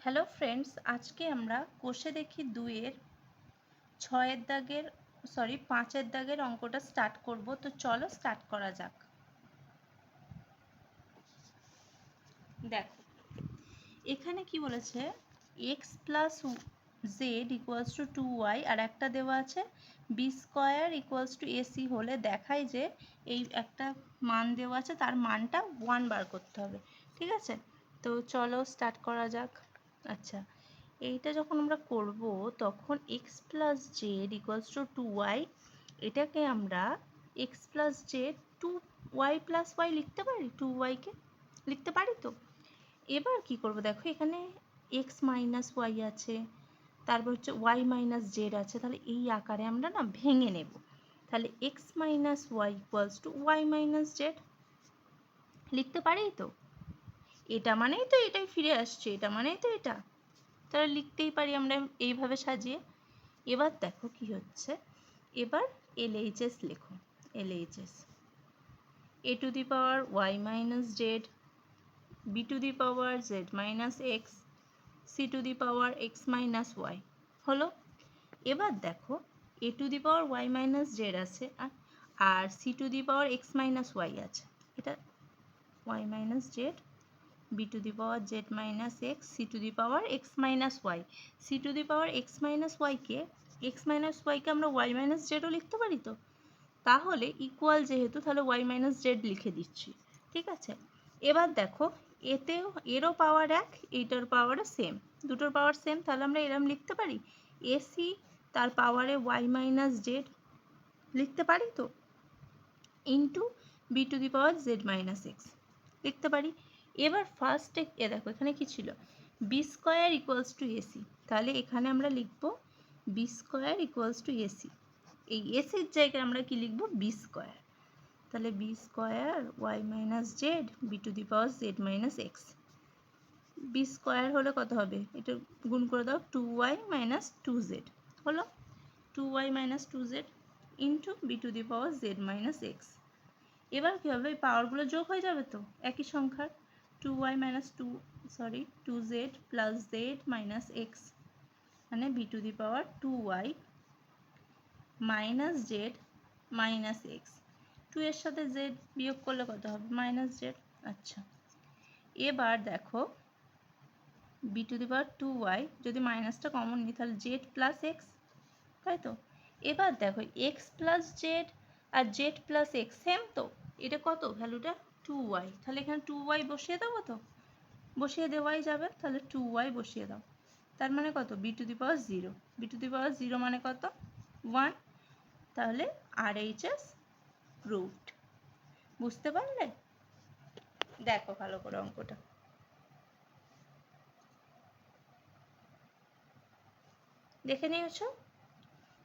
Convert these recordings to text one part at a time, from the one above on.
Hello friends, আজকে আমরা কোষে দেখি 2-এর 6-এর দাগের 5-এর দাগের অঙ্কটা স্টার্ট করব। তো চলো স্টার্ট করা যাক। দেখো এখানে কি বলেছে, x plus z equals to 2y আর একটা দেওয়া আছে b square equals to a c হলে দেখায় যে এই একটা মান দেওয়া আছে, তার মানটা 1 বার করতে হবে। ঠিক আছে, তো চলো স্টার্ট করা যাক। আচ্ছা, এইটা যখন আমরা করব তখন x plus z equals to 2y, এটাকে আমরা x plus z 2y plus y লিখতে পারি, 2yকে লিখতে পারি। তো এবার কি করব, দেখো এখানে এক্স মাইনাস ওয়াই আছে, তারপর হচ্ছে ওয়াই মাইনাস জেড আছে, তাহলে এই আকারে আমরা না ভেঙে নেব। তাহলে x minus y equals to y minus z লিখতে পারি। তো এটা মানেই তো এটাই ফিরে আসছে, এটা মানেই তো এটা, তাহলে লিখতেই পারি আমরা এইভাবে সাজিয়ে। এবার দেখো কি হচ্ছে, এবার LHS লেখো। LHS a to the power Y minus Z, B to the power Z minus X, C to the power X minus Y হলো। এবার দেখো A to the power Y minus Z আছে আর C to the power X minus Y আছে। এটা Y minus Z, B to the power Z minus X, C to the power X minus Y. C to the power X minus ওয়াইকে আমরা Y minus জেডও লিখতে পারি। তো তাহলে equal যেহেতু, তাহলে ওয়াই মাইনাস জেড লিখে দিচ্ছি। ঠিক আছে, এবার দেখো এতেও এরও পাওয়ার এক, এইটার পাওয়ারও সেম, দুটোর পাওয়ার সেম, তাহলে আমরা এরম লিখতে পারি এসি তার পাওয়ারে ওয়াই মাইনাস জেড লিখতে পারি। তো into b to the power Z minus x লিখতে পারি। এবার ফার্স্টে দেখো এখানে কি ছিল, b square equals to a c, তাহলে এখানে আমরা লিখব b square equals to a c. এই এসির জায়গায় আমরা কি লিখব, বি স্কোয়ার। তাহলে b square y minus Z B to the power Z minus x. B square হলে কত হবে, এটা গুণ করে দাও, 2y মাইনাস 2z হলো, 2y minus 2z into b to the power Z minus x. এবার কী হবে, এই পাওয়ারগুলো যোগ হয়ে যাবে তো একই সংখ্যার, 2y minus 2z plus Z minus X, মানে B to the power 2y minus Z minus X. 2 এর সাথে জেড বিয়োগ করলে কত হবে, মাইনাস জেড। আচ্ছা, এবার দেখো B to the power 2y, যদি মাইনাসটা কমন নিই তাহলে জেড প্লাস এক্স, তাই তো। এবার দেখো এক্স প্লাস জেড আর জেড প্লাস এক্স সেম, তো এটা কত ভ্যালুটা 2y, তাহলে এখানে 2y বসিয়ে দেবো। তো বসিয়ে দেওয়াই যাবে, তাহলে 2y বসিয়ে দাও, তার মানে কত, B to the power 0, B to the power 0 মানে কত, 1, তাহলে RHS প্রুভড। বুঝতে পারলে? দেখো ভালো করে অঙ্কটা দেখে নিয়েছো।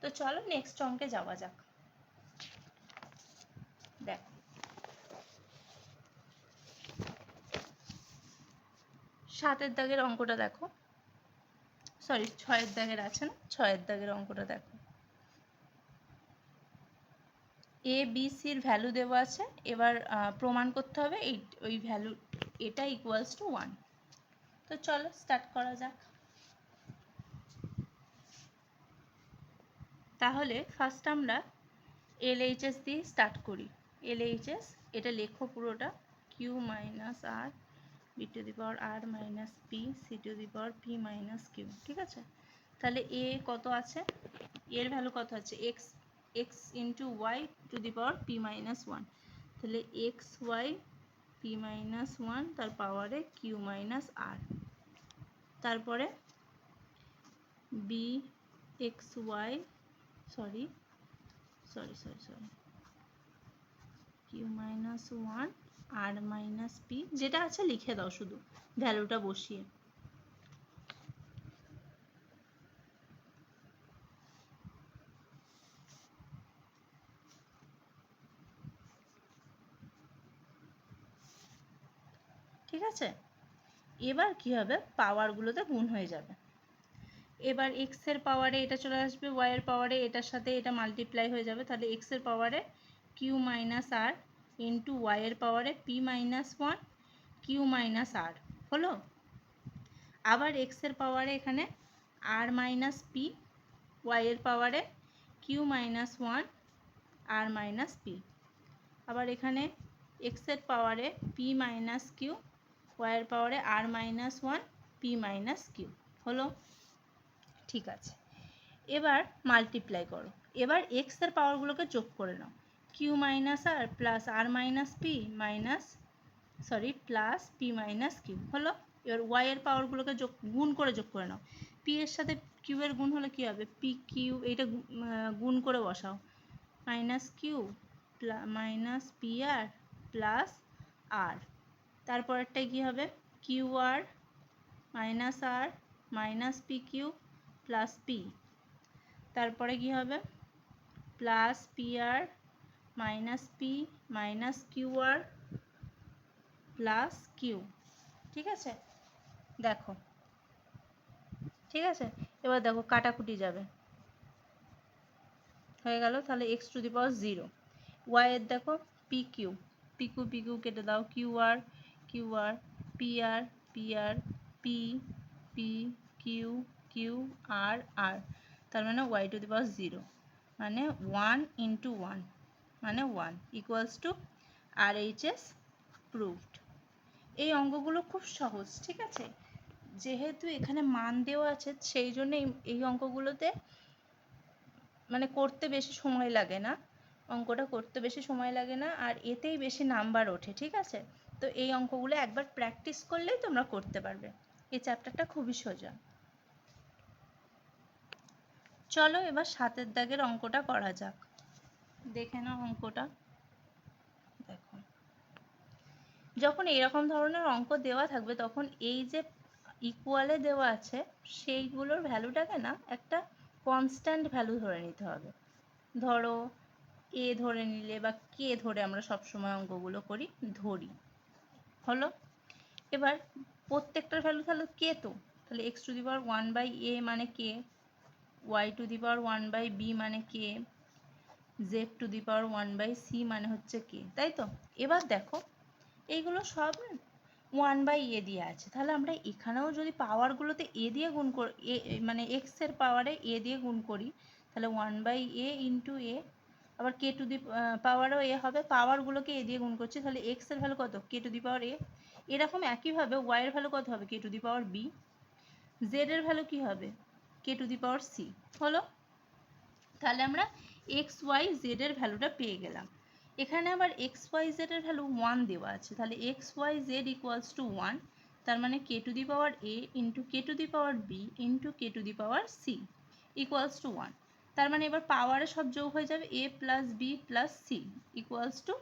তো চলো নেক্সট অঙ্কে যাওয়া যাক। দেখো 7-এর দাগের অঙ্কটা দেখো, 6-এর দাগের আছে না, 6-এর দাগের অঙ্কটা দেখো। এ বি সির ভ্যালু দেওয়া আছে, এবার প্রমাণ করতে হবে ওই ভ্যালু এটা ইকুয়ালস টু 1। তো চলো স্টার্ট করা যাক। তাহলে ফার্স্ট আমরা LHS দিয়ে স্টার্ট করি। LHS এটা লেখো পুরোটা, q minus r b to the power r minus p c to the power p minus q. ঠিক আছে, তাহলে এ কত আছে, এর ভ্যালু কত আছে, x, x into y to the power p minus 1, তাহলে এক্স ওয়াই পি মাইনাস 1 তার পাওয়ারে কিউ মাইনাস আর, তারপরে b x y sorry q minus 1 r minus p, যেটা আছে লিখে দাও শুধু ভ্যালুটা বসিয়ে। ঠিক আছে, এবার কি হবে, পাওয়ারগুলোতে গুণ হয়ে যাবে। এবার এক্স এর পাওয়ারে এটা চলে আসবে, ওয়াই এর পাওয়ারে এটার সাথে এটা মাল্টিপ্লাই হয়ে যাবে, তাহলে এক্স এর পাওয়ারে কিউ মাইনাস আর ইন্টু ওয়াই এর পাওয়ারে পি মাইনাস 1 কিউ মাইনাস আর হলো। আবার এক্সের পাওয়ারে এখানে আর মাইনাস পি, ওয়াইয়ের পাওয়ারে Q minus one R minus P. আবার এখানে এক্সের পাওয়ারে পি মাইনাস কিউ, ওয়াইয়ের পাওয়ারে R minus one P minus Q. হলো? ঠিক আছে, এবার মাল্টিপ্লাই করো। এবার এক্সের পাওয়ারগুলোকে যোগ করে নাও। Q minus R plus R minus P plus P minus Q. হলো? এবার ওয়াইয়ের পাওয়ারগুলোকে গুণ করে নাও। পি এর সাথে কিউ এর গুণ হলে কী হবে? পি কিউ, এইটা গুণ করে বসাও। Minus Q minus P R plus R, তারপরেরটাই কী হবে? Q R minus P Q plus P, তারপরে কী হবে? Plus P R minus P minus Q R plus Q. ঠিক আছে? দেখো, ঠিক আছে, এবার দেখো কাটাকুটি যাবে, হয়ে গেল। তাহলে এক্স টু দি পাওয়ার 0, ওয়াইয়ের দেখো পি কিউ কেটে দাও, Q R P R P Q R তার মানে ওয়াই টু দি পাওয়ার 0, মানে 1 × 1 মানে 1 ইকুয়ালস টু RHS প্রুভড। এই অঙ্কগুলো খুব সহজ, ঠিক আছে? যেহেতু এখানে মান দেওয়া আছে সেই জন্য এই অঙ্কগুলোতে মানে করতে বেশি সময় লাগে না, অঙ্কটা করতে বেশি সময় লাগে না, আর এতেই বেশি নাম্বার ওঠে। ঠিক আছে? তো এই অঙ্কগুলো একবার প্র্যাকটিস করলেই তোমরা করতে পারবে। এই চ্যাপ্টারটা খুবই সোজা। চলো এবার 7 দাগের অঙ্কটা করা যাক। দেখে নাও অঙ্কটা। দেখো, যখন এরকম ধরনের অঙ্ক দেওয়া থাকবে তখন এই যে ইকুয়ালে দেওয়া আছে সেইগুলোর ভ্যালুটাকে না একটা কনস্ট্যান্ট ভ্যালু ধরে নিতে হবে। ধরো এ ধরে নিলে বা কে ধরে আমরা সবসময় অঙ্কগুলো করি, ধরি। হলো? এবার প্রত্যেকটার ভ্যালু তাহলে কে, তো তাহলে x two the power 1/a মানে কে, Y to the power 1/b মানে কে, Z two the power 1/c মানে হচ্ছে কে, তাই তো? এবার দেখো এইগুলো সব 1/a দিয়ে আছে, তাহলে আমরা এখানেও যদি পাওয়ারগুলোতে a দিয়ে গুণ করি, মানে এক্স এর পাওয়ারে a দিয়ে গুণ করি, তাহলে 1/a × a, আবার কে টু দি পাওয়ারও a হবে, পাওয়ারগুলোকে a দিয়ে গুণ করছি, তাহলে এক্স এর ভ্যালু কত? K to the power a। এরকম একইভাবে ওয়াই এর ভ্যালু কত হবে? K to the power b। Z এর ভ্যালু কি হবে? K to the power c। হলো? তাহলে আমরা এক্স ওয়াই জেড এর ভ্যালুটা পেয়ে গেলাম। এখানে আবার এক্স ওয়াই জেড এর ভ্যালু 1 দেওয়া আছে, তাহলে X Y Z equals to 1, তার মানে K to the power a × K to the power b × K to the power c equals to 1। তার মানে এবার পাওয়ারে সব যোগ হয়ে যাবে, a plus b plus c equals to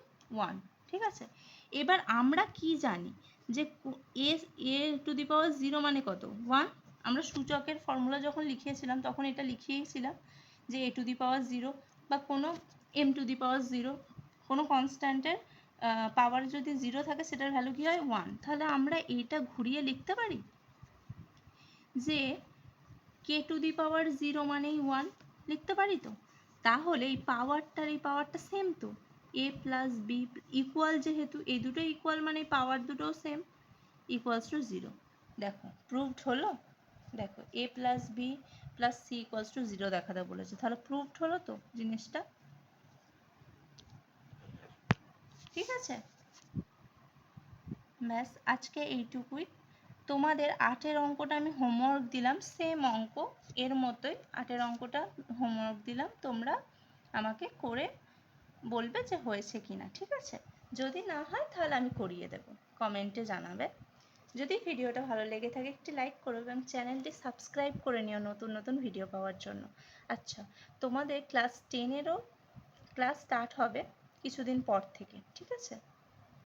1। ঠিক আছে? এবার আমরা কি জানি যে a টু দি পাওয়ার 0 মানে কত? 1। আমরা সূচকের ফর্মুলা যখন লিখিয়েছিলাম তখন এটা লিখিয়েছিলাম যে a টু দি পাওয়ার 0 বা কোনো m টু দি পাওয়ার 0, কোনো কনস্ট্যান্টের পাওয়ার যদি 0 থাকে সেটার ভ্যালু কী হয়? 1। তাহলে আমরা এইটা ঘুরিয়ে লিখতে পারি যে কে টু দি পাওয়ার 0 মানেই 1, লিখতে পারি তো? তাহলে এই পাওয়ারটা সেম তো, a প্লাস বি ইকুয়াল, যেহেতু এই দুটো ইকুয়াল মানে পাওয়ার দুটোও সেম, ইকুয়ালস টু 0। দেখো প্রুভড হলো। দেখো a plus b plus c equals to 0 দেখাতে বলেছে, তাহলে প্রুভড হলো তো জিনিসটা। ঠিক আছে? ব্যাস আজকে এইটুকুই। তোমাদের 8-এর অঙ্কটা আমি হোমওয়ার্ক দিলাম, সেম অঙ্ক এর মতোই 8-এর অঙ্কটা হোমওয়ার্ক দিলাম, তোমরা আমাকে করে বলবে যে হয়েছে কিনা। ঠিক আছে? যদি না হয় তাহলে আমি করিয়ে দেব, কমেন্টে জানাবে। যদি ভিডিওটা ভালো লেগে থাকে একটি লাইক করো এবং চ্যানেলটি সাবস্ক্রাইব করে নিও নতুন নতুন ভিডিও পাওয়ার জন্য। আচ্ছা, তোমাদের ক্লাস 10-এরও ক্লাস স্টার্ট হবে কিছুদিন পর থেকে। ঠিক আছে?